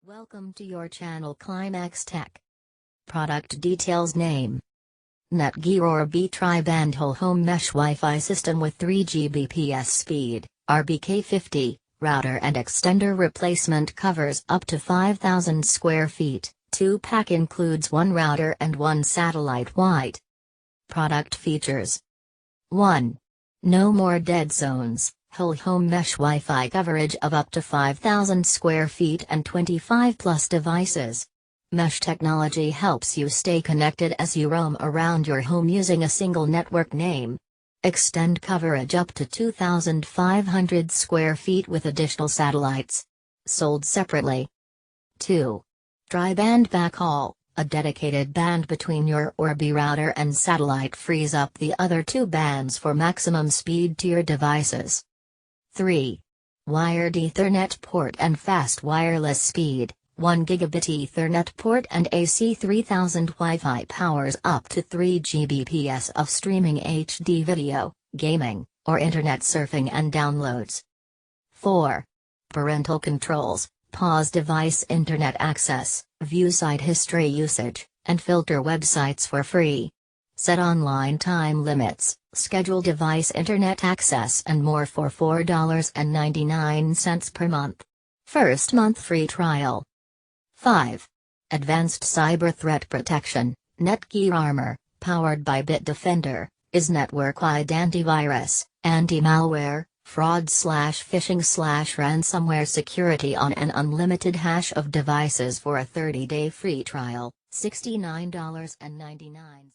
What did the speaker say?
Welcome to your channel Climax Tech. Product details: name. NETGEAR Orbi Tri-Band Whole Home Mesh Wi-Fi System with 3 Gbps speed, RBK50, router and extender replacement, covers up to 5,000 square feet, 2-pack, includes 1 router and 1 satellite wide. Product features: 1. No more dead zones. Whole home mesh Wi-Fi coverage of up to 5,000 square feet and 25 plus devices. Mesh technology helps you stay connected as you roam around your home using a single network name. Extend coverage up to 2,500 square feet with additional satellites. Sold separately. 2. Tri-band backhaul. A dedicated band between your Orbi router and satellite frees up the other 2 bands for maximum speed to your devices. 3. Wired Ethernet port and fast wireless speed. 1 gigabit Ethernet port and AC 3000 Wi-Fi powers up to 3 Gbps of streaming HD video, gaming, or internet surfing and downloads. 4. Parental controls. Pause device internet access, view site history usage, and filter websites for free. Set online time limits, schedule device internet access and more for $4.99 per month. First month free trial. 5. Advanced cyber threat protection. NETGEAR Armor, powered by BitDefender, is network-wide antivirus, anti-malware, fraud/phishing/ransomware security on an unlimited hash of devices for a 30-day free trial, $69.99.